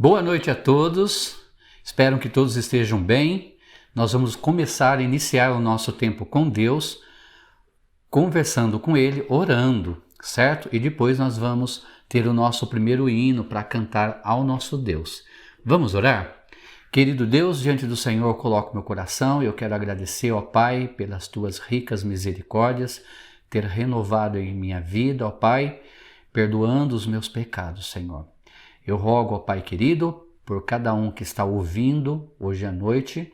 Boa noite a todos, espero que todos estejam bem. Nós vamos iniciar o nosso tempo com Deus, conversando com Ele, orando, certo? E depois nós vamos ter o nosso primeiro hino para cantar ao nosso Deus. Vamos orar? Querido Deus, diante do Senhor eu coloco meu coração e eu quero agradecer, ó Pai, pelas Tuas ricas misericórdias, ter renovado em minha vida, ó Pai, perdoando os meus pecados, Senhor. Eu rogo, ó Pai querido, por cada um que está ouvindo hoje à noite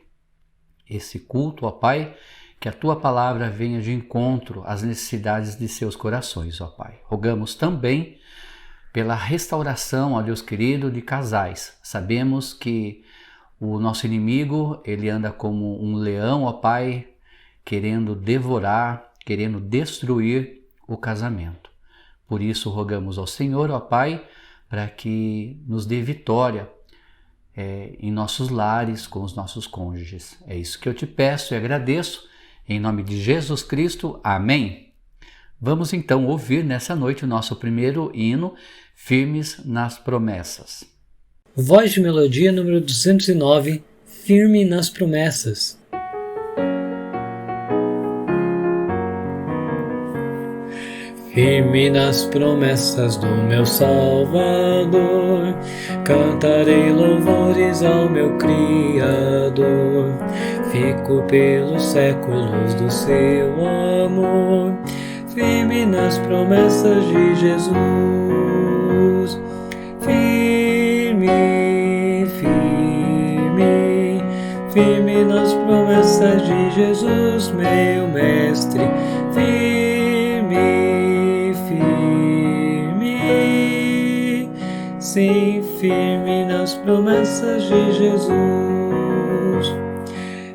esse culto, ó Pai, que a Tua palavra venha de encontro às necessidades de seus corações, ó Pai. Rogamos também pela restauração, ó Deus querido, de casais. Sabemos que o nosso inimigo, ele anda como um leão, ó Pai, querendo devorar, querendo destruir o casamento. Por isso rogamos ao Senhor, ó Pai, para que nos dê vitória em nossos lares, com os nossos cônjuges. É isso que eu te peço e agradeço, em nome de Jesus Cristo. Amém. Vamos então ouvir nessa noite o nosso primeiro hino, Firmes nas Promessas. Voz de melodia número 209, Firme nas Promessas. Firme nas promessas do meu Salvador, cantarei louvores ao meu Criador. Fico pelos séculos do seu amor, firme nas promessas de Jesus. Firme, firme, firme nas promessas de Jesus, meu Mestre. Firme, sim, firme nas promessas de Jesus.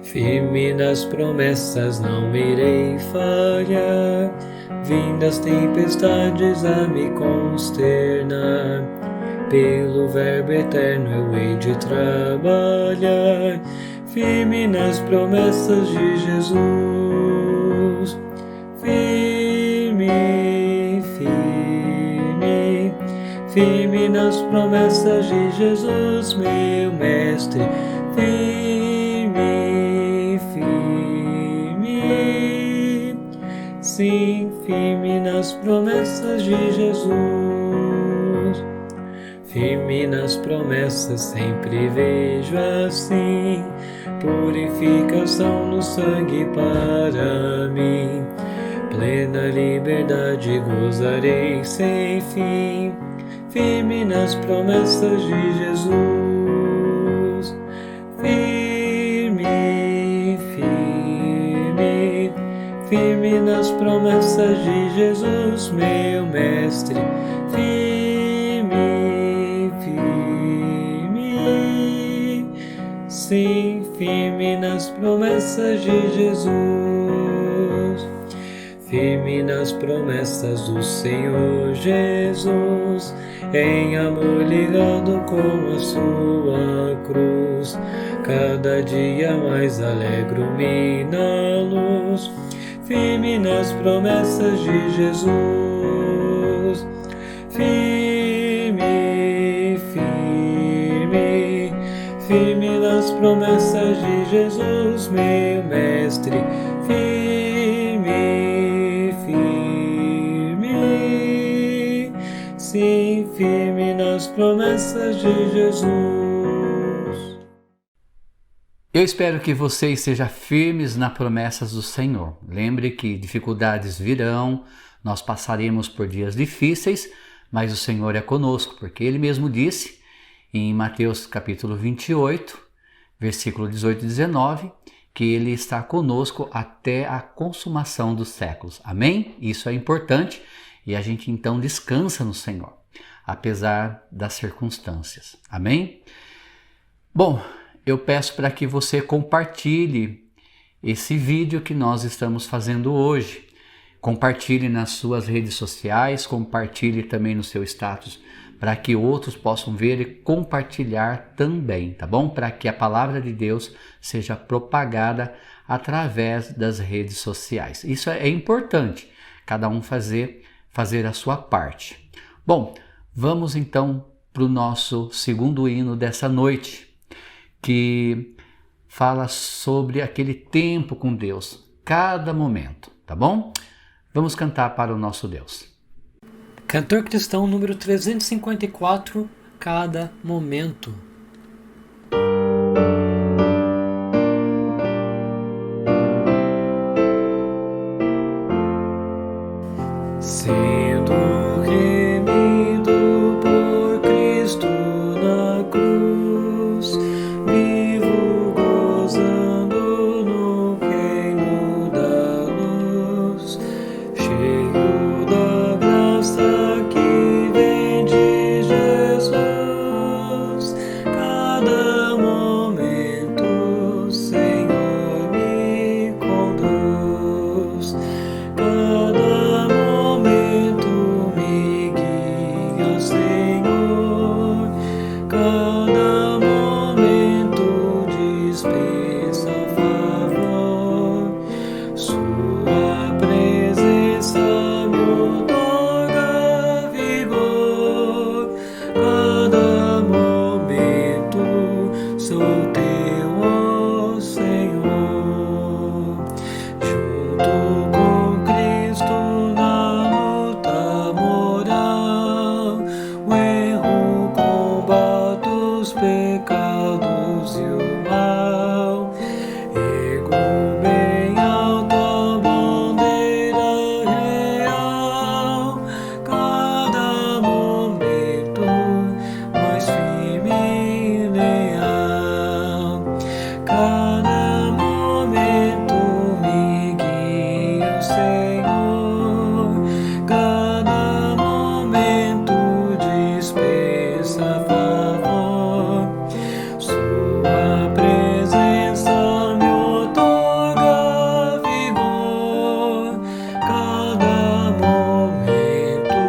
Firme nas promessas não irei falhar, vindas tempestades a me consternar. Pelo verbo eterno eu hei de trabalhar, firme nas promessas de Jesus. Firme, firme, firme nas promessas de Jesus, meu Mestre. Firme, firme, sim, firme nas promessas de Jesus. Firme nas promessas sempre vejo assim, purificação no sangue para mim. Plena liberdade gozarei sem fim, firme nas promessas de Jesus. Firme, firme, firme nas promessas de Jesus, meu Mestre. Firme, firme, sim, firme nas promessas de Jesus. Firme nas promessas do Senhor Jesus, em amor ligado com a sua cruz. Cada dia mais alegro-me na luz, firme nas promessas de Jesus. Firme, firme, firme nas promessas de Jesus, meu Mestre. Firme, firme, sim, firme nas promessas de Jesus. Eu espero que você esteja firmes nas promessas do Senhor. Lembre que dificuldades virão, nós passaremos por dias difíceis, mas o Senhor é conosco, porque Ele mesmo disse em Mateus capítulo 28, versículo 18 e 19, que Ele está conosco até a consumação dos séculos. Amém? Isso é importante e a gente então descansa no Senhor, apesar das circunstâncias. Amém? Bom, eu peço para que você compartilhe esse vídeo que nós estamos fazendo hoje. Compartilhe nas suas redes sociais, compartilhe também no seu status, para que outros possam ver e compartilhar também, tá bom? Para que a palavra de Deus seja propagada através das redes sociais. Isso é importante, cada um fazer a sua parte. Bom, vamos então para o nosso segundo hino dessa noite, que fala sobre aquele tempo com Deus, cada momento, tá bom? Vamos cantar para o nosso Deus. Cantor cristão número 354, cada momento. Sendo remido por Cristo na cruz, vivo gozando no reino da luz, cheio da graça que vem de Jesus. Cada momento, Senhor, me conduz. Cada momento me guia, Senhor. Cada momento dispensa favor. Sua presença me outorga vigor. Cada momento sou teu, ó Senhor. Junto com Cristo na luta moral, o erro combate os pecados e o mal. Ergo bem alto a bandeira real. Cada momento mais firme e leal. Cada momento me guia, Senhor. Cada momento dispensa favor. Sua presença me outorga vigor. Cada momento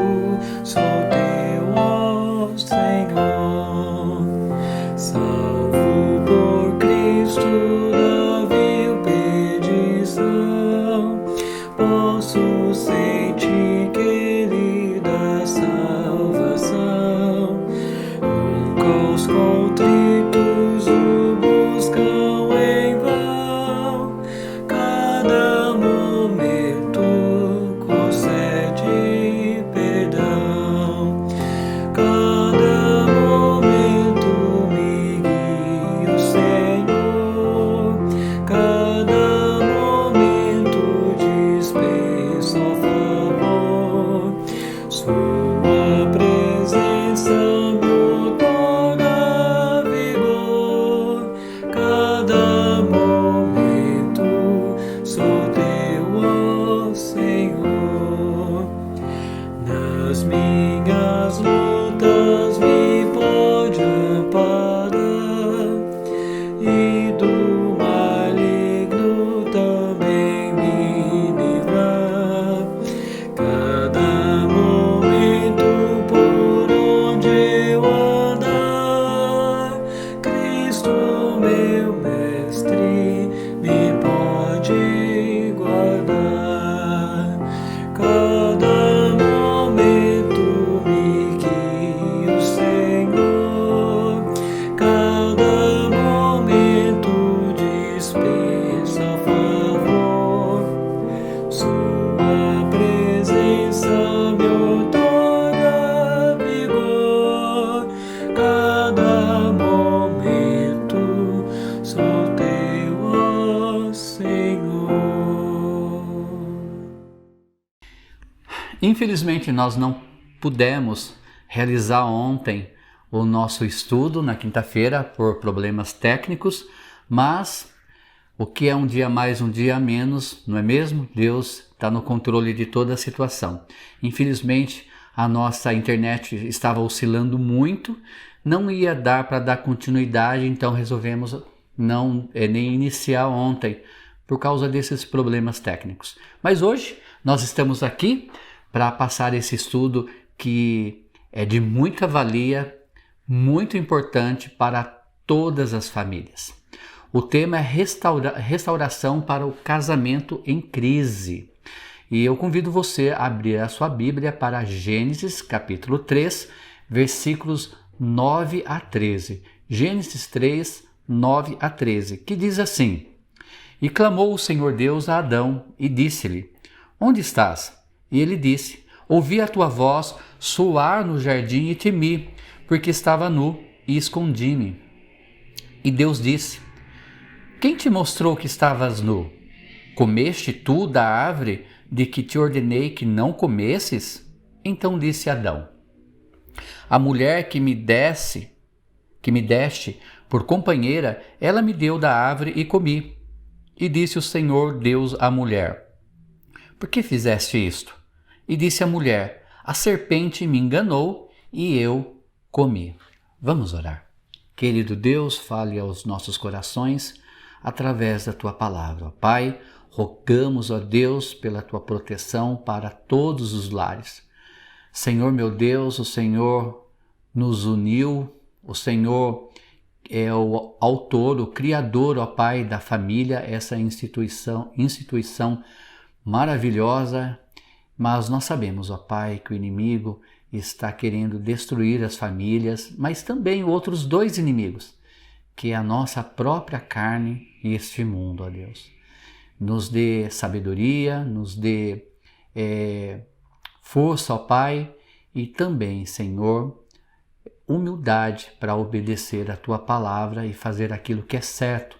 sou teu, ó Senhor. Salvo por Cristo da vil perdição, posso sentir que Ele dá salvação. Nunca os contritos o buscam em vão. Cada momento concede perdão. Cada momento me guia, Senhor. Cada momento dispensa favor. Sua presença me outorga vigor. Cada momento sou teu, ó Senhor. Nas minhas lutas me pode amparar, e do maligno também me livrar. Cada momento por onde eu andar, Cristo, meu mestre, me pode guardar. Cada momento me guia, Senhor. Cada momento dispensa favor. Sua presença me outorga vigor. Cada momento sou teu, ó Senhor. Infelizmente, nós não pudemos realizar ontem o nosso estudo na quinta-feira por problemas técnicos, mas o que é um dia mais, um dia menos, não é mesmo? Deus está no controle de toda a situação. Infelizmente, a nossa internet estava oscilando muito, não ia dar para dar continuidade, então resolvemos não nem iniciar ontem por causa desses problemas técnicos. Mas hoje nós estamos aqui para passar esse estudo que é de muita valia, muito importante para todas as famílias. O tema é restauração para o casamento em crise. E eu convido você a abrir a sua Bíblia para Gênesis capítulo 3, versículos 9 a 13. Gênesis 3, 9 a 13, que diz assim: E clamou o Senhor Deus a Adão e disse-lhe: Onde estás? E ele disse: Ouvi a tua voz soar no jardim e temi, porque estava nu e escondi-me. E Deus disse: Quem te mostrou que estavas nu? Comeste tu da árvore de que te ordenei que não comesses? Então disse Adão: A mulher que me deste por companheira, ela me deu da árvore e comi. E disse o Senhor Deus à mulher: Por que fizeste isto? E disse a mulher: A serpente me enganou e eu comi. Vamos orar. Querido Deus, fale aos nossos corações através da tua palavra. Pai, rogamos, ó Deus, pela tua proteção para todos os lares. Senhor meu Deus, o Senhor nos uniu, o Senhor é o autor, o criador, ó Pai, da família, essa instituição maravilhosa, mas nós sabemos, ó Pai, que o inimigo está querendo destruir as famílias, mas também outros dois inimigos, que é a nossa própria carne e este mundo, ó Deus. Nos dê sabedoria, nos dê força, ó Pai, e também, Senhor, humildade para obedecer a Tua palavra e fazer aquilo que é certo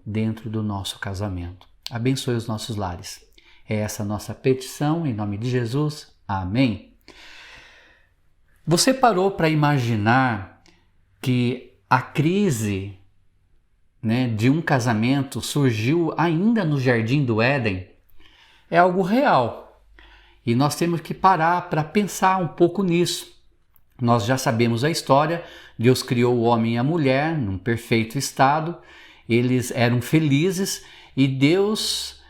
dentro do nosso casamento. Abençoe os nossos lares. É essa a nossa petição, em nome de Jesus. Amém. Você parou para imaginar que a crise, de um casamento surgiu ainda no Jardim do Éden? É algo real. E nós temos que parar para pensar um pouco nisso. Nós já sabemos a história. Deus criou o homem e a mulher num perfeito estado. Eles eram felizes e Deus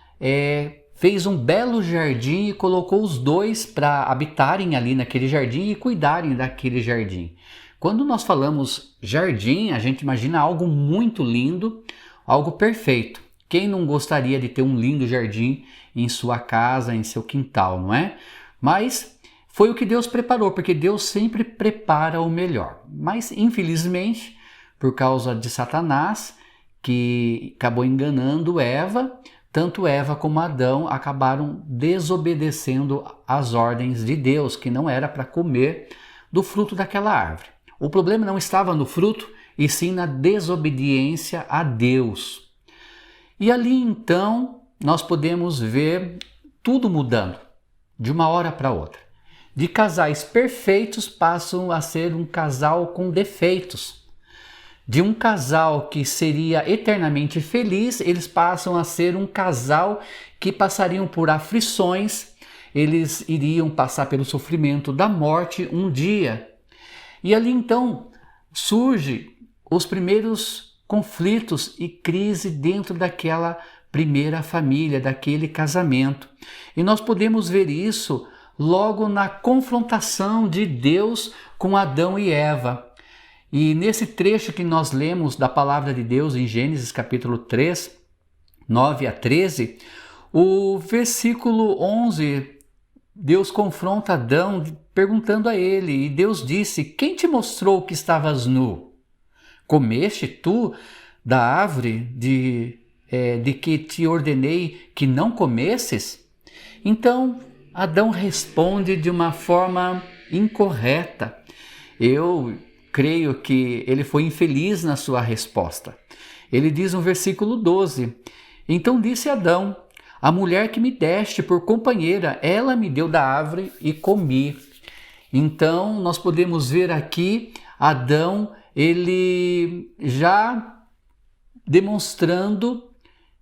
fez um belo jardim e colocou os dois para habitarem ali naquele jardim e cuidarem daquele jardim. Quando nós falamos jardim, a gente imagina algo muito lindo, algo perfeito. Quem não gostaria de ter um lindo jardim em sua casa, em seu quintal, não é? Mas foi o que Deus preparou, porque Deus sempre prepara o melhor. Mas, infelizmente, por causa de Satanás, que acabou enganando Eva, tanto Eva como Adão acabaram desobedecendo às ordens de Deus, que não era para comer do fruto daquela árvore. O problema não estava no fruto, e sim na desobediência a Deus. E ali então nós podemos ver tudo mudando de uma hora para outra. De casais perfeitos passam a ser um casal com defeitos. De um casal que seria eternamente feliz, eles passam a ser um casal que passariam por aflições, eles iriam passar pelo sofrimento da morte um dia. E ali então surgem os primeiros conflitos e crise dentro daquela primeira família, daquele casamento. E nós podemos ver isso logo na confrontação de Deus com Adão e Eva. E nesse trecho que nós lemos da palavra de Deus em Gênesis capítulo 3, 9 a 13, o versículo 11, Deus confronta Adão perguntando a ele, e Deus disse: Quem te mostrou que estavas nu? Comeste tu da árvore de que te ordenei que não comesses? Então Adão responde de uma forma incorreta. Eu creio que ele foi infeliz na sua resposta. Ele diz no versículo 12: Então disse Adão: A mulher que me deste por companheira, ela me deu da árvore e comi. Então nós podemos ver aqui Adão, ele já demonstrando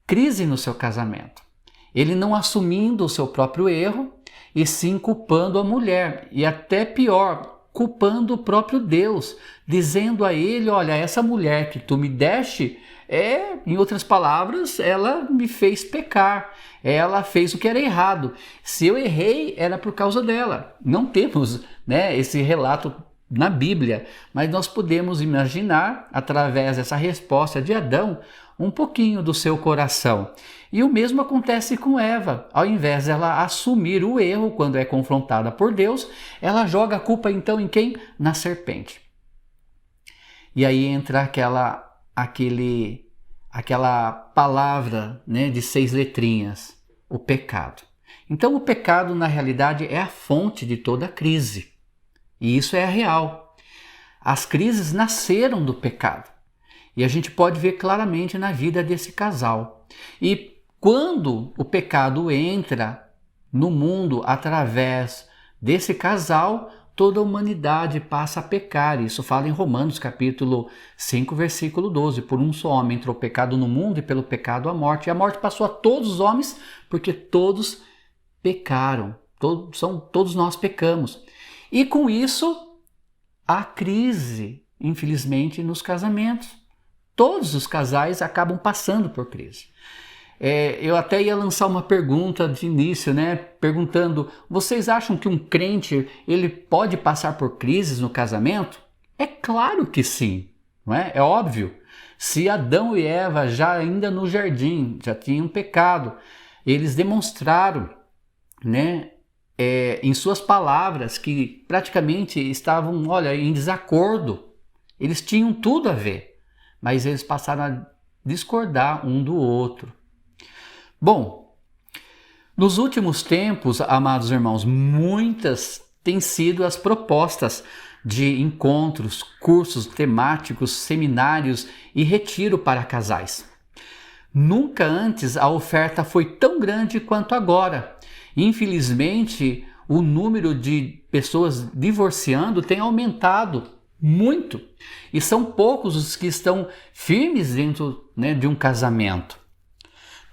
crise no seu casamento. Ele não assumindo o seu próprio erro, e sim culpando a mulher. E até pior, culpando o próprio Deus, dizendo a ele: olha, essa mulher que tu me deste, em outras palavras, ela me fez pecar. Ela fez o que era errado. Se eu errei, era por causa dela. Não temos, esse relato na Bíblia, mas nós podemos imaginar, através dessa resposta de Adão, um pouquinho do seu coração. E o mesmo acontece com Eva. Ao invés dela assumir o erro quando é confrontada por Deus, ela joga a culpa então em quem? Na serpente. E aí entra aquela palavra, né, de 6 letrinhas, o pecado. Então o pecado na realidade é a fonte de toda crise. E isso é real. As crises nasceram do pecado. E a gente pode ver claramente na vida desse casal. E quando o pecado entra no mundo através desse casal, toda a humanidade passa a pecar. Isso fala em Romanos capítulo 5, versículo 12. Por um só homem entrou o pecado no mundo e pelo pecado a morte. E a morte passou a todos os homens porque todos pecaram. Todos nós pecamos. E com isso, há crise, infelizmente, nos casamentos. Todos os casais acabam passando por crise. Eu até ia lançar uma pergunta de início, né? Perguntando, vocês acham que um crente ele pode passar por crises no casamento? É claro que sim, não é? É óbvio. Se Adão e Eva já ainda no jardim já tinham pecado, eles demonstraram, né, em suas palavras que praticamente estavam, em desacordo. Eles tinham tudo a ver, mas eles passaram a discordar um do outro. Bom, nos últimos tempos, amados irmãos, muitas têm sido as propostas de encontros, cursos temáticos, seminários e retiro para casais. Nunca antes a oferta foi tão grande quanto agora. Infelizmente, o número de pessoas divorciando tem aumentado muito. E são poucos os que estão firmes dentro, né, de um casamento.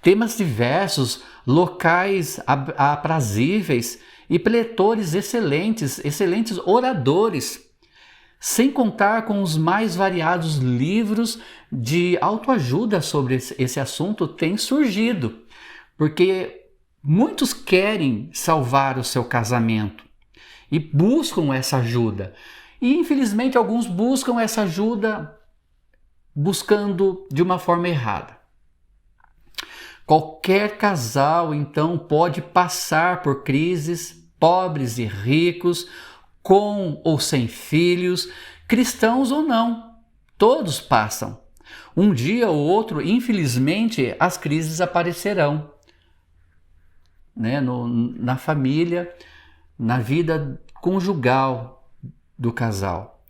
Temas diversos, locais aprazíveis e preletores excelentes oradores, sem contar com os mais variados livros de autoajuda sobre esse assunto têm surgido, porque muitos querem salvar o seu casamento e buscam essa ajuda. E infelizmente alguns buscam essa ajuda buscando de uma forma errada. Qualquer casal, então, pode passar por crises, pobres e ricos, com ou sem filhos, cristãos ou não. Todos passam. Um dia ou outro, infelizmente, as crises aparecerão, né? Na família, na vida conjugal do casal.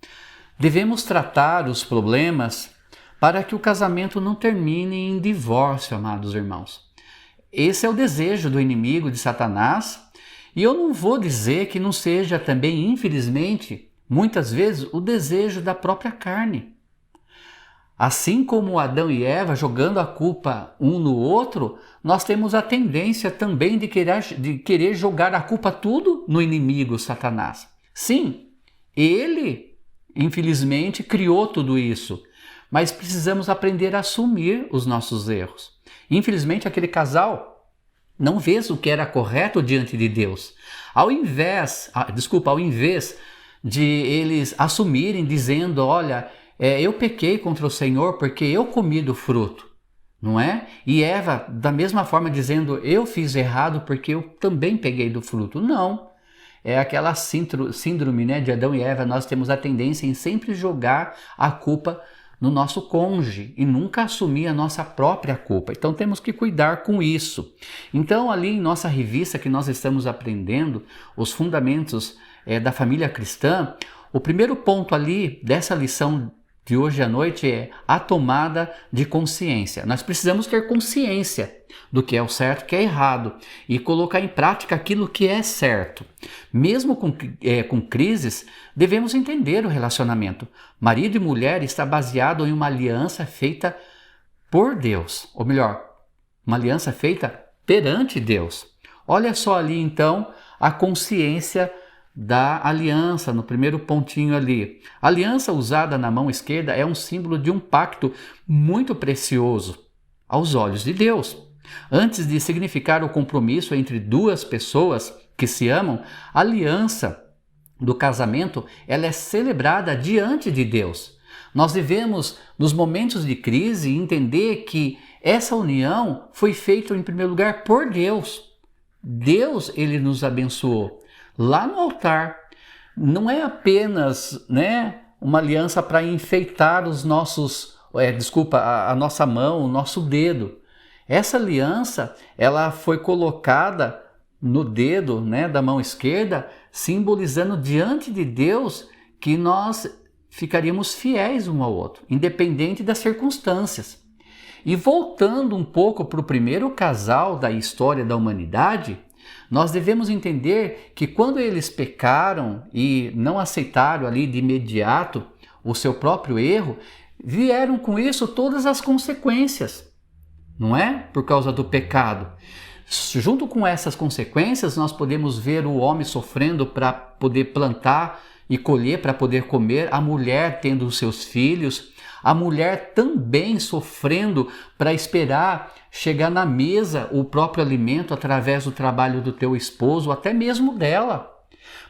Devemos tratar os problemas para que o casamento não termine em divórcio, amados irmãos. Esse é o desejo do inimigo de Satanás, e eu não vou dizer que não seja também, infelizmente, muitas vezes, o desejo da própria carne. Assim como Adão e Eva jogando a culpa um no outro, nós temos a tendência também de querer jogar a culpa tudo no inimigo Satanás. Sim, ele, infelizmente, criou tudo isso. Mas precisamos aprender a assumir os nossos erros. Infelizmente, aquele casal não fez o que era correto diante de Deus. Ao invés de eles assumirem dizendo, olha, eu pequei contra o Senhor porque eu comi do fruto, não é? E Eva, da mesma forma, dizendo, eu fiz errado porque eu também peguei do fruto. Não. É aquela síndrome, né, de Adão e Eva. Nós temos a tendência em sempre jogar a culpa no nosso cônjuge e nunca assumir a nossa própria culpa. Então temos que cuidar com isso. Então ali em nossa revista que nós estamos aprendendo os fundamentos da família cristã, o primeiro ponto ali dessa lição de hoje à noite é a tomada de consciência. Nós precisamos ter consciência do que é o certo, que é errado, e colocar em prática aquilo que é certo. Mesmo com crises, devemos entender o relacionamento. Marido e mulher está baseado em uma aliança feita por Deus, ou melhor, uma aliança feita perante Deus. Olha só ali então a consciência da aliança, no primeiro pontinho ali. A aliança usada na mão esquerda é um símbolo de um pacto muito precioso aos olhos de Deus. Antes de significar o compromisso entre duas pessoas que se amam, a aliança do casamento ela é celebrada diante de Deus. Nós devemos, nos momentos de crise, entender que essa união foi feita em primeiro lugar por Deus. Deus, ele nos abençoou. Lá no altar, não é apenas, uma aliança para enfeitar os nossos, a nossa mão, o nosso dedo. Essa aliança, ela foi colocada no dedo, né, da mão esquerda, simbolizando diante de Deus que nós ficaríamos fiéis um ao outro, independente das circunstâncias. E voltando um pouco para o primeiro casal da história da humanidade, nós devemos entender que quando eles pecaram e não aceitaram ali de imediato o seu próprio erro, vieram com isso todas as consequências, não é? Por causa do pecado. Junto com essas consequências, nós podemos ver o homem sofrendo para poder plantar e colher, para poder comer, a mulher tendo os seus filhos, a mulher também sofrendo para esperar chegar na mesa o próprio alimento através do trabalho do teu esposo, até mesmo dela.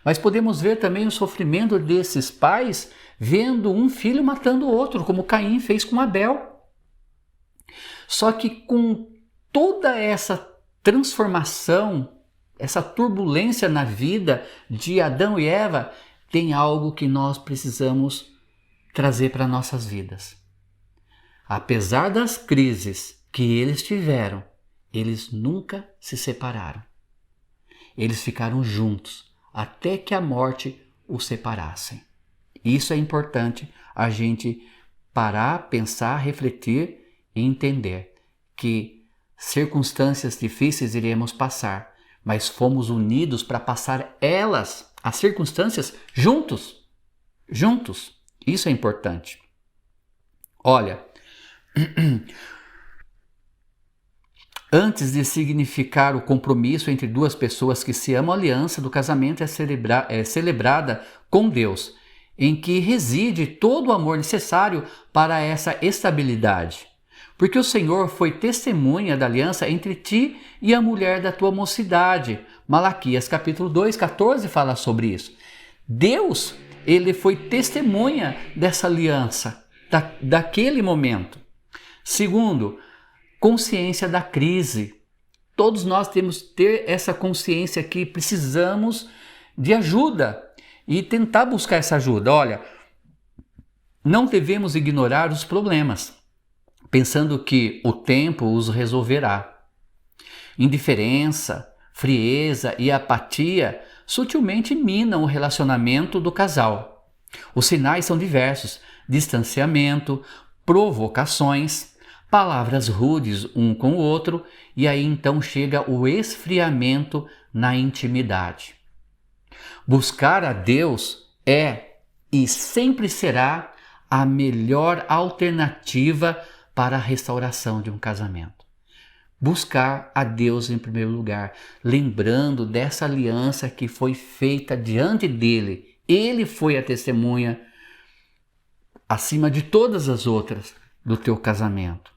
Mas podemos ver também o sofrimento desses pais vendo um filho matando o outro, como Caim fez com Abel. Só que com toda essa transformação, essa turbulência na vida de Adão e Eva, tem algo que nós precisamos trazer para nossas vidas. Apesar das crises que eles tiveram, eles nunca se separaram. Eles ficaram juntos até que a morte os separasse. Isso é importante a gente parar, pensar, refletir e entender que circunstâncias difíceis iremos passar, mas fomos unidos para passar as circunstâncias, juntos. Isso é importante. Olha, antes de significar o compromisso entre duas pessoas que se amam, a aliança do casamento é celebrada com Deus, em que reside todo o amor necessário para essa estabilidade. Porque o Senhor foi testemunha da aliança entre ti e a mulher da tua mocidade. Malaquias capítulo 2, 14 fala sobre isso. Deus, ele foi testemunha dessa aliança, daquele momento. Segundo, consciência da crise. Todos nós temos que ter essa consciência que precisamos de ajuda e tentar buscar essa ajuda. Olha, não devemos ignorar os problemas, pensando que o tempo os resolverá. Indiferença, frieza e apatia sutilmente minam o relacionamento do casal. Os sinais são diversos: distanciamento, provocações, palavras rudes um com o outro, e aí então chega o esfriamento na intimidade. Buscar a Deus é e sempre será a melhor alternativa para a restauração de um casamento. Buscar a Deus em primeiro lugar, lembrando dessa aliança que foi feita diante dele. Ele foi a testemunha acima de todas as outras do teu casamento.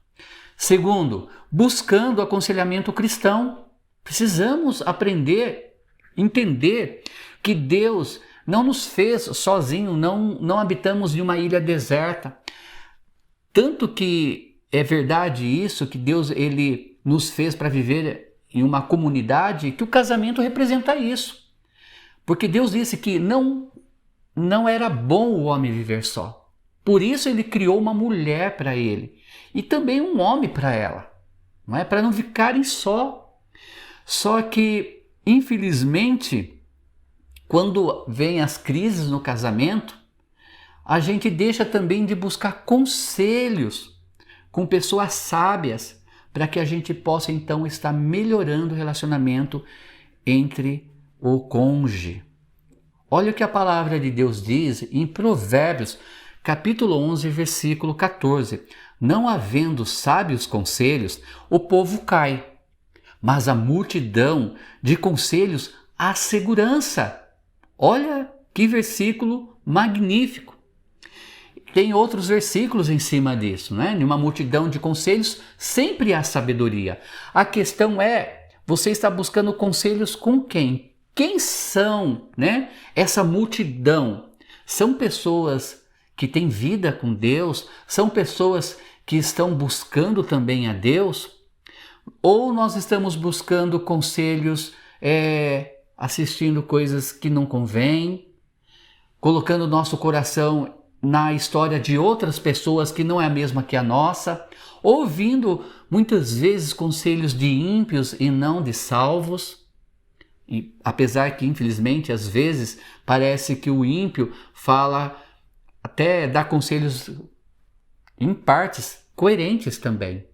Segundo, buscando aconselhamento cristão. Precisamos aprender, entender que Deus não nos fez sozinho, não habitamos em uma ilha deserta. Tanto que é verdade isso, que Deus ele nos fez para viver em uma comunidade, que o casamento representa isso. Porque Deus disse que não era bom o homem viver só. Por isso ele criou uma mulher para ele e também um homem para ela, não é? Para não ficarem só. Só que, infelizmente, quando vem as crises no casamento, a gente deixa também de buscar conselhos com pessoas sábias para que a gente possa então estar melhorando o relacionamento entre o cônjuge. Olha o que a palavra de Deus diz em Provérbios, capítulo 11, versículo 14. Não havendo sábios conselhos, o povo cai, mas a multidão de conselhos há segurança. Olha que versículo magnífico. Tem outros versículos em cima disso, né? Em uma multidão de conselhos sempre há sabedoria. A questão é, você está buscando conselhos com quem? Quem são, né? Essa multidão? São pessoas que têm vida com Deus? São pessoas que estão buscando também a Deus? Ou nós estamos buscando conselhos, assistindo coisas que não convêm, colocando nosso coração na história de outras pessoas que não é a mesma que a nossa, ouvindo muitas vezes conselhos de ímpios e não de salvos. E apesar que, infelizmente, às vezes parece que o ímpio fala, até dá conselhos em partes coerentes também.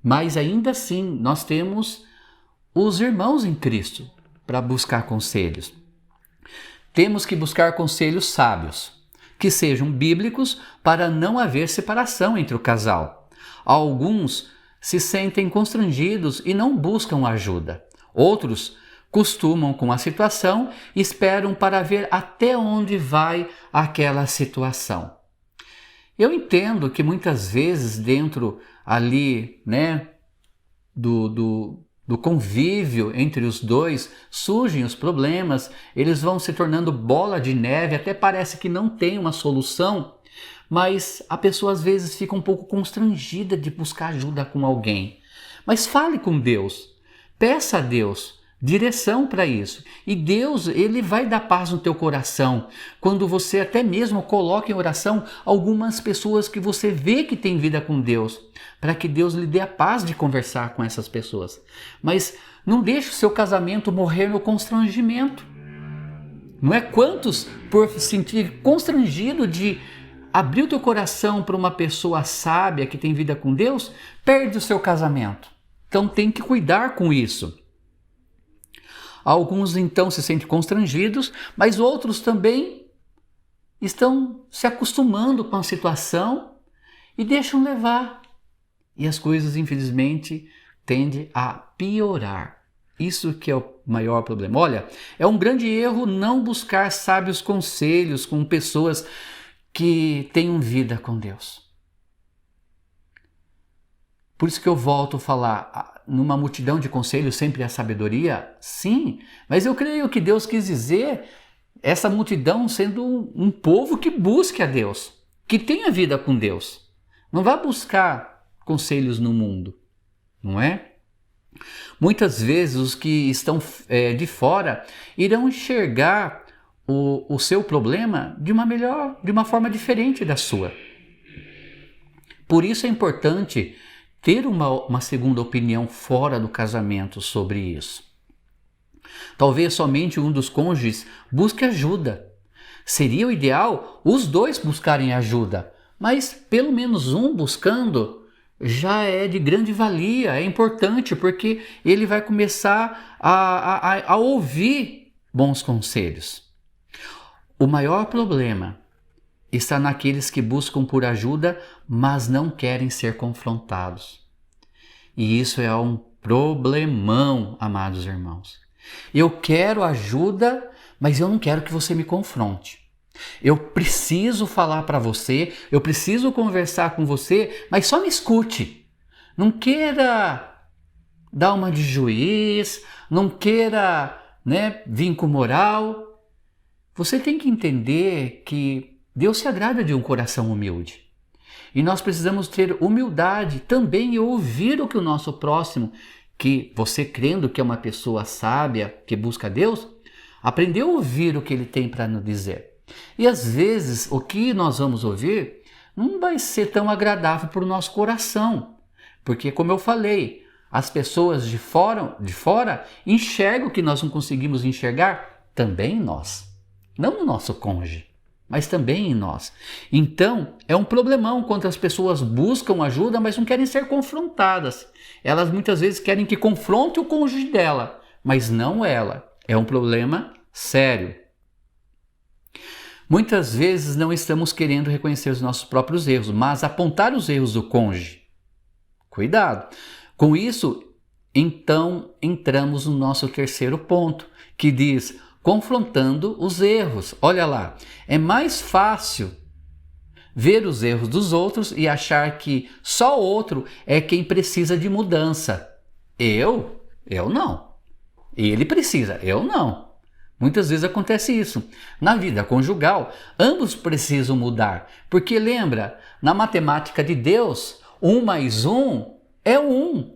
Mas ainda assim, nós temos os irmãos em Cristo para buscar conselhos. Temos que buscar conselhos sábios, que sejam bíblicos para não haver separação entre o casal. Alguns se sentem constrangidos e não buscam ajuda. Outros costumam com a situação e esperam para ver até onde vai aquela situação. Eu entendo que muitas vezes dentro ali, do convívio entre os dois, surgem os problemas, eles vão se tornando bola de neve, até parece que não tem uma solução, mas a pessoa às vezes fica um pouco constrangida de buscar ajuda com alguém. Mas fale com Deus, peça a Deus direção para isso. E Deus, Ele vai dar paz no teu coração. Quando você até mesmo coloca em oração algumas pessoas que você vê que tem vida com Deus, para que Deus lhe dê a paz de conversar com essas pessoas. Mas não deixe o seu casamento morrer no constrangimento. Não é quantos, por sentir constrangido de abrir o teu coração para uma pessoa sábia que tem vida com Deus, perde o seu casamento. Então tem que cuidar com isso. Alguns então se sentem constrangidos, mas outros também estão se acostumando com a situação e deixam levar. E as coisas, infelizmente, tendem a piorar. Isso que é o maior problema. Olha, é um grande erro não buscar sábios conselhos com pessoas que tenham vida com Deus. Por isso que eu volto a falar, numa multidão de conselhos sempre há sabedoria, sim, mas eu creio que Deus quis dizer essa multidão sendo um povo que busque a Deus, que tenha vida com Deus. Não vá buscar conselhos no mundo, não é? Muitas vezes os que estão de fora irão enxergar o seu problema de uma forma diferente da sua. Por isso é importante ter uma segunda opinião fora do casamento sobre isso. Talvez somente um dos cônjuges busque ajuda. Seria o ideal os dois buscarem ajuda, mas pelo menos um buscando já é de grande valia, é importante porque ele vai começar a ouvir bons conselhos. O maior problema está naqueles que buscam por ajuda, mas não querem ser confrontados. E isso é um problemão, amados irmãos. Eu quero ajuda, mas eu não quero que você me confronte. Eu preciso falar para você, eu preciso conversar com você, mas só me escute. Não queira dar uma de juiz, não queira, vir com moral. Você tem que entender que Deus se agrada de um coração humilde. E nós precisamos ter humildade também e ouvir o que o nosso próximo, que você crendo que é uma pessoa sábia, que busca Deus, aprendeu a ouvir o que ele tem para nos dizer. E às vezes o que nós vamos ouvir não vai ser tão agradável para o nosso coração. Porque, como eu falei, as pessoas de fora enxergam o que nós não conseguimos enxergar também em nós. Não no nosso cônjuge, mas também em nós. Então, é um problemão quando as pessoas buscam ajuda, mas não querem ser confrontadas. Elas muitas vezes querem que confronte o cônjuge dela, mas não ela. É um problema sério. Muitas vezes não estamos querendo reconhecer os nossos próprios erros, mas apontar os erros do cônjuge. Cuidado! Com isso, então, entramos no nosso terceiro ponto, que diz: confrontando os erros. Olha lá, é mais fácil ver os erros dos outros e achar que só o outro é quem precisa de mudança. Eu não. Ele precisa, eu não. Muitas vezes acontece isso. Na vida conjugal, ambos precisam mudar. Porque lembra, na matemática de Deus, 1 mais 1 é 1.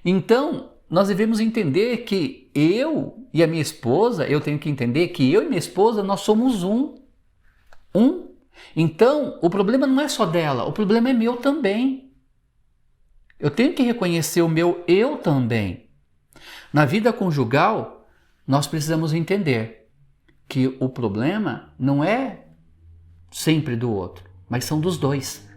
Então, nós devemos entender que eu e a minha esposa, eu tenho que entender que eu e minha esposa, nós somos um. Então, o problema não é só dela, o problema é meu também. Eu tenho que reconhecer o meu eu também. Na vida conjugal, nós precisamos entender que o problema não é sempre do outro, mas são dos dois.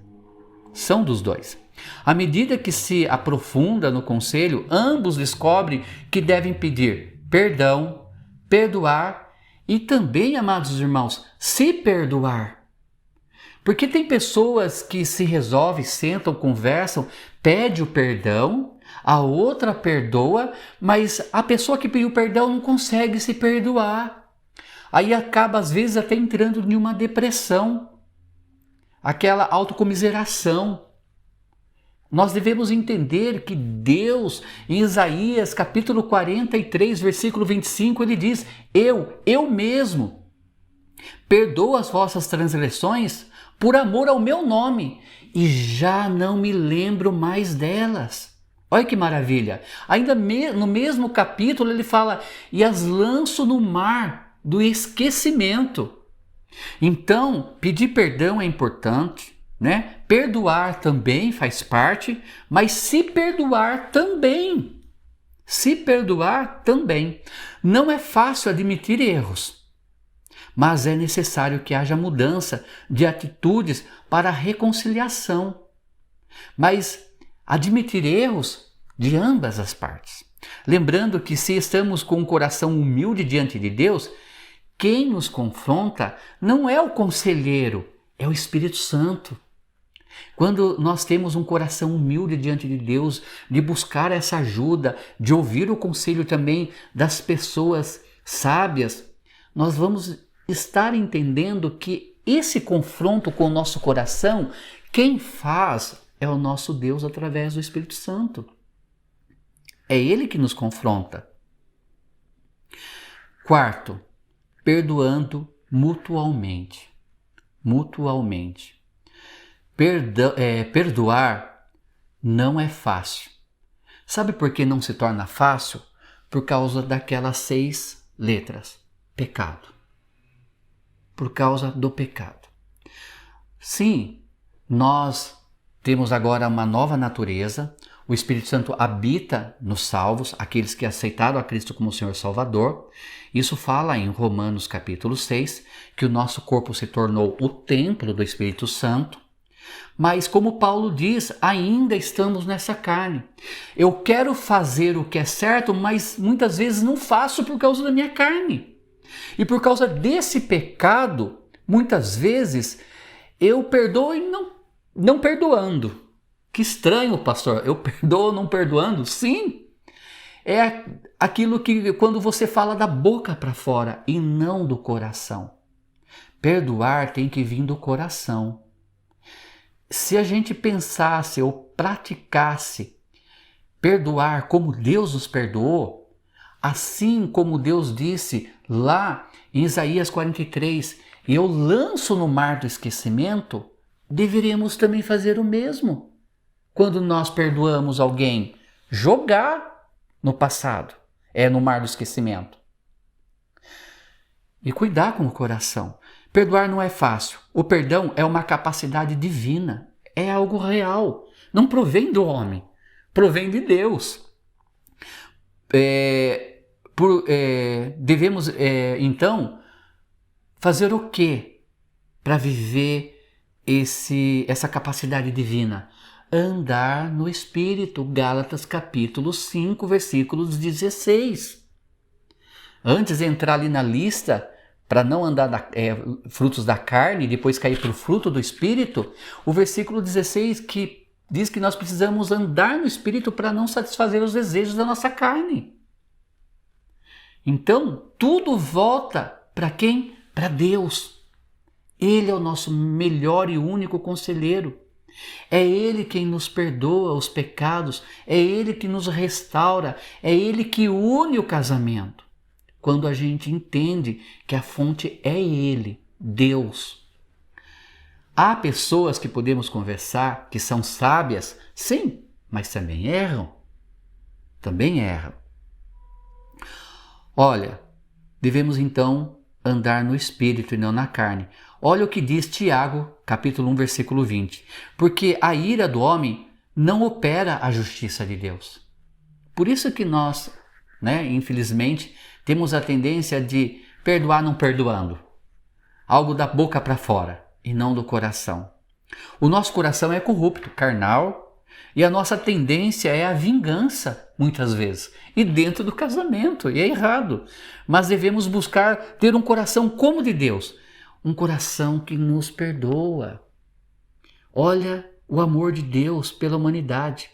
São dos dois. À medida que se aprofunda no conselho, ambos descobrem que devem pedir perdão, perdoar e também, amados irmãos, se perdoar. Porque tem pessoas que se resolvem, sentam, conversam, pede o perdão, a outra perdoa, mas a pessoa que pediu perdão não consegue se perdoar. Aí acaba, às vezes, até entrando em uma depressão, aquela autocomiseração. Nós devemos entender que Deus, em Isaías capítulo 43, versículo 25, ele diz: eu mesmo, perdoo as vossas transgressões por amor ao meu nome, e já não me lembro mais delas. Olha que maravilha! Ainda no mesmo capítulo ele fala: e as lanço no mar do esquecimento. Então, pedir perdão é importante, né? Perdoar também faz parte, mas se perdoar também. Se perdoar também. Não é fácil admitir erros, mas é necessário que haja mudança de atitudes para a reconciliação. Mas admitir erros de ambas as partes. Lembrando que se estamos com um coração humilde diante de Deus, quem nos confronta não é o conselheiro, é o Espírito Santo. Quando nós temos um coração humilde diante de Deus, de buscar essa ajuda, de ouvir o conselho também das pessoas sábias, nós vamos estar entendendo que esse confronto com o nosso coração, quem faz é o nosso Deus através do Espírito Santo. É Ele que nos confronta. Quarto, perdoando mutualmente. Mutualmente. Perdoar não é fácil. Sabe por que não se torna fácil? Por causa daquelas 6 letras. Pecado. Por causa do pecado. Sim, nós temos agora uma nova natureza. O Espírito Santo habita nos salvos, aqueles que aceitaram a Cristo como Senhor Salvador. Isso fala em Romanos capítulo 6, que o nosso corpo se tornou o templo do Espírito Santo. Mas como Paulo diz, ainda estamos nessa carne. Eu quero fazer o que é certo, mas muitas vezes não faço por causa da minha carne. E por causa desse pecado, muitas vezes eu perdoo e não perdoando. Que estranho, pastor, eu perdoo não perdoando? Sim, é aquilo que quando você fala da boca para fora e não do coração. Perdoar tem que vir do coração. Se a gente pensasse ou praticasse perdoar como Deus nos perdoou, assim como Deus disse lá em Isaías 43, eu lanço no mar do esquecimento, deveríamos também fazer o mesmo. Quando nós perdoamos alguém, jogar no passado, no mar do esquecimento. E cuidar com o coração. Perdoar não é fácil. O perdão é uma capacidade divina. É algo real. Não provém do homem. Provém de Deus. Devemos, então, fazer o quê para viver essa capacidade divina? Andar no Espírito. Gálatas capítulo 5, versículos 16. Antes de entrar ali na lista, para não andar frutos da carne e depois cair para o fruto do Espírito, o versículo 16 que diz que nós precisamos andar no Espírito para não satisfazer os desejos da nossa carne. Então, tudo volta para quem? Para Deus. Ele é o nosso melhor e único conselheiro. É Ele quem nos perdoa os pecados, é Ele que nos restaura, é Ele que une o casamento. Quando a gente entende que a fonte é Ele, Deus. Há pessoas que podemos conversar, que são sábias, sim, mas também erram. Também erram. Olha, devemos então andar no Espírito e não na carne. Olha o que diz Tiago, capítulo 1, versículo 20. Porque a ira do homem não opera a justiça de Deus. Por isso que nós, infelizmente, temos a tendência de perdoar não perdoando. Algo da boca para fora e não do coração. O nosso coração é corrupto, carnal, e a nossa tendência é a vingança, muitas vezes. E dentro do casamento, e é errado. Mas devemos buscar ter um coração como o de Deus. Um coração que nos perdoa. Olha o amor de Deus pela humanidade.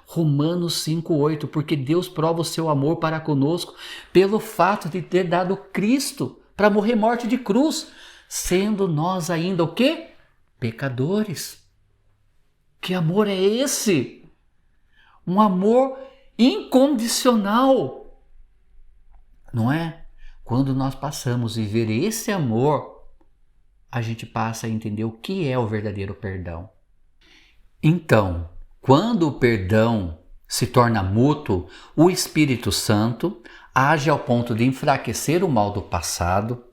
Romanos 5,8, porque Deus prova o seu amor para conosco pelo fato de ter dado Cristo para morrer morte de cruz, sendo nós ainda o quê? Pecadores. Que amor é esse? Um amor incondicional. Não é? Quando nós passamos a viver esse amor, a gente passa a entender o que é o verdadeiro perdão. Então, quando o perdão se torna mútuo, o Espírito Santo age ao ponto de enfraquecer o mal do passado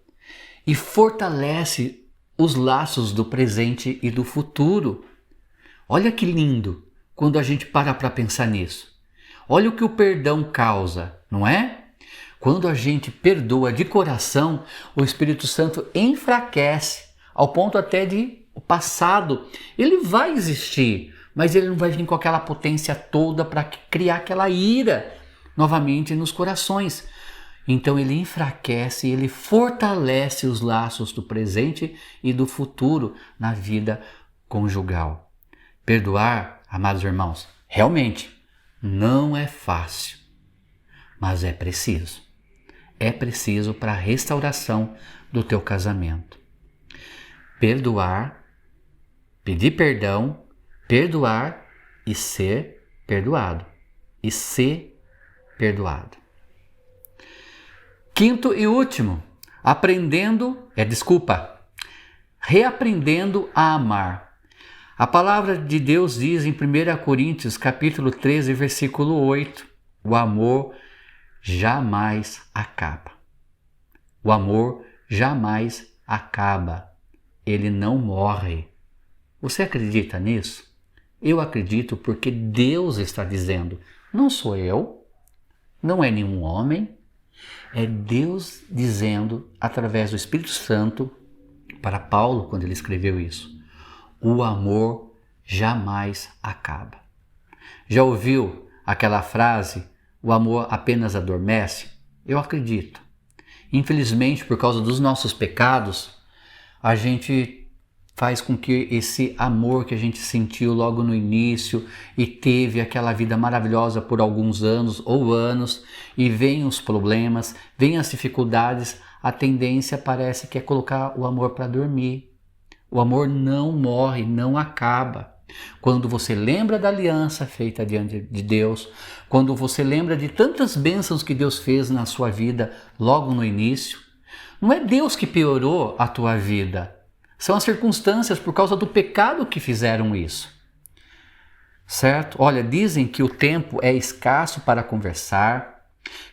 e fortalece os laços do presente e do futuro. Olha que lindo quando a gente para pensar nisso. Olha o que o perdão causa, não é? Quando a gente perdoa de coração, o Espírito Santo enfraquece ao ponto até de o passado. Ele vai existir, mas ele não vai vir com aquela potência toda para criar aquela ira novamente nos corações. Então ele enfraquece, ele fortalece os laços do presente e do futuro na vida conjugal. Perdoar, amados irmãos, realmente não é fácil, mas é preciso. É preciso para a restauração do teu casamento. Perdoar, pedir perdão, perdoar e ser perdoado. E ser perdoado. Quinto e último, reaprendendo a amar. A palavra de Deus diz em 1 Coríntios, capítulo 13, versículo 8, o amor jamais acaba. O amor jamais acaba. Ele não morre. Você acredita nisso? Eu acredito porque Deus está dizendo. Não sou eu, não é nenhum homem, é Deus dizendo através do Espírito Santo para Paulo quando ele escreveu isso. O amor jamais acaba. Já ouviu aquela frase, o amor apenas adormece? Eu acredito. Infelizmente, por causa dos nossos pecados, a gente faz com que esse amor que a gente sentiu logo no início e teve aquela vida maravilhosa por alguns anos ou anos, e vêm os problemas, vêm as dificuldades, a tendência parece que é colocar o amor para dormir. O amor não morre, não acaba. Quando você lembra da aliança feita diante de Deus, quando você lembra de tantas bênçãos que Deus fez na sua vida logo no início, não é Deus que piorou a tua vida, são as circunstâncias por causa do pecado que fizeram isso. Certo? Olha, dizem que o tempo é escasso para conversar,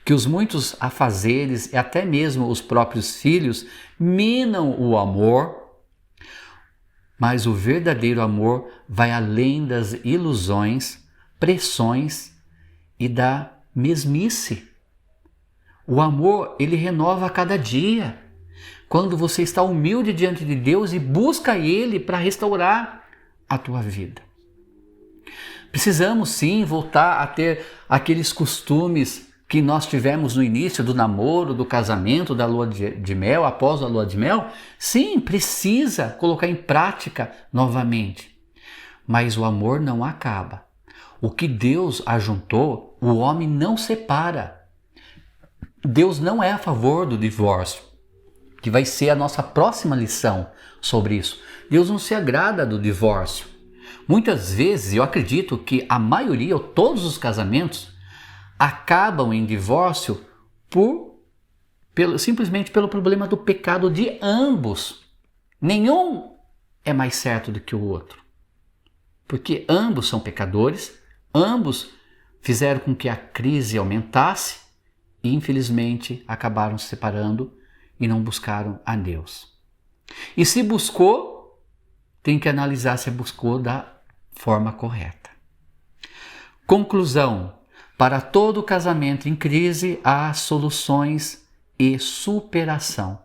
que os muitos afazeres e até mesmo os próprios filhos minam o amor, mas o verdadeiro amor vai além das ilusões, pressões e da mesmice. O amor, ele renova a cada dia. Quando você está humilde diante de Deus e busca Ele para restaurar a tua vida. Precisamos sim voltar a ter aqueles costumes que nós tivemos no início do namoro, do casamento, da lua de mel, após a lua de mel. Sim, precisa colocar em prática novamente. Mas o amor não acaba. O que Deus ajuntou, o homem não separa. Deus não é a favor do divórcio, que vai ser a nossa próxima lição sobre isso. Deus não se agrada do divórcio. Muitas vezes, eu acredito que a maioria ou todos os casamentos acabam em divórcio simplesmente pelo problema do pecado de ambos. Nenhum é mais certo do que o outro. Porque ambos são pecadores, ambos fizeram com que a crise aumentasse e, infelizmente, acabaram se separando e não buscaram a Deus. E se buscou, tem que analisar se buscou da forma correta. Conclusão: para todo casamento em crise há soluções e superação.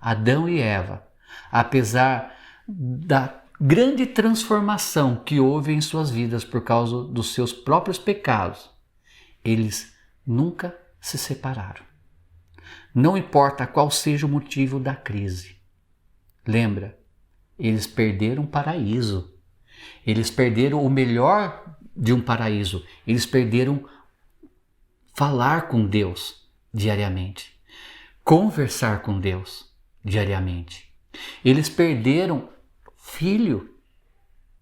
Adão e Eva, apesar da grande transformação que houve em suas vidas por causa dos seus próprios pecados, eles nunca se separaram. Não importa qual seja o motivo da crise. Lembra, eles perderam o paraíso. Eles perderam o melhor de um paraíso. Eles perderam falar com Deus diariamente, conversar com Deus diariamente. Eles perderam filho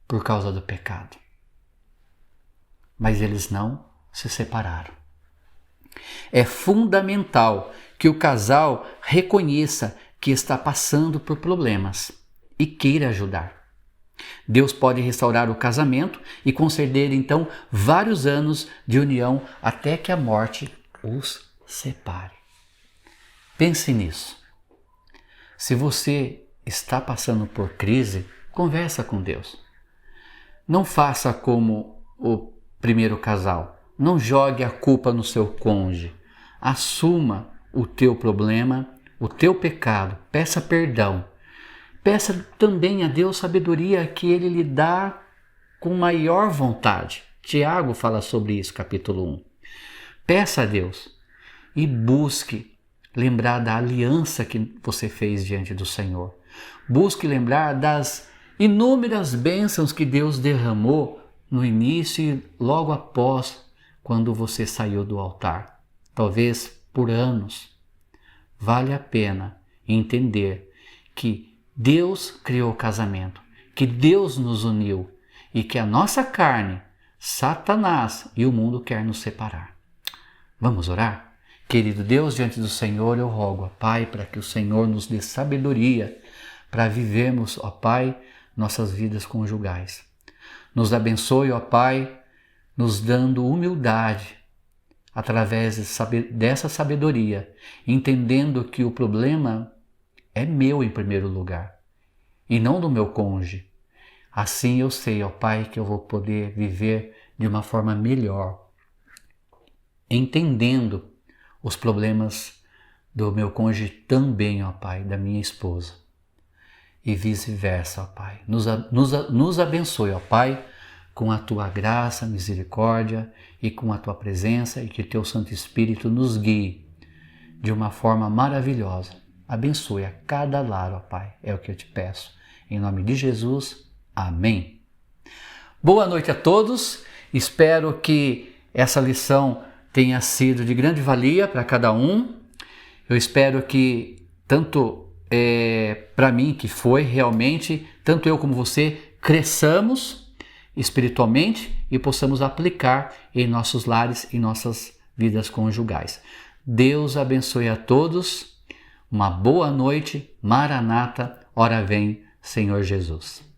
por causa do pecado. Mas eles não se separaram. É fundamental que o casal reconheça que está passando por problemas e queira ajudar. Deus pode restaurar o casamento e conceder então vários anos de união até que a morte os separe. Pense nisso. Se você está passando por crise, conversa com Deus. Não faça como o primeiro casal. Não jogue a culpa no seu cônjuge. Assuma o teu problema, o teu pecado. Peça perdão. Peça também a Deus sabedoria que Ele lhe dá com maior vontade. Tiago fala sobre isso, capítulo 1. Peça a Deus e busque lembrar da aliança que você fez diante do Senhor. Busque lembrar das inúmeras bênçãos que Deus derramou no início e logo após quando você saiu do altar. Talvez por anos. Vale a pena entender que Deus criou o casamento, que Deus nos uniu e que a nossa carne, Satanás e o mundo quer nos separar. Vamos orar? Querido Deus, diante do Senhor eu rogo, ó Pai, para que o Senhor nos dê sabedoria para vivermos, ó Pai, nossas vidas conjugais. Nos abençoe, ó Pai, nos dando humildade através dessa sabedoria, entendendo que o problema é meu em primeiro lugar e não do meu cônjuge. Assim eu sei, ó Pai, que eu vou poder viver de uma forma melhor, entendendo os problemas do meu cônjuge também, ó Pai, da minha esposa. E vice-versa, ó Pai. Nos abençoe, ó Pai, com a Tua graça, misericórdia e com a Tua presença e que o Teu Santo Espírito nos guie de uma forma maravilhosa. Abençoe a cada lar, ó Pai, é o que eu te peço. Em nome de Jesus, amém. Boa noite a todos, espero que essa lição tenha sido de grande valia para cada um. Eu espero que tanto para mim que foi realmente, tanto eu como você, cresçamos espiritualmente e possamos aplicar em nossos lares, em nossas vidas conjugais. Deus abençoe a todos. Uma boa noite, Maranata, ora vem, Senhor Jesus.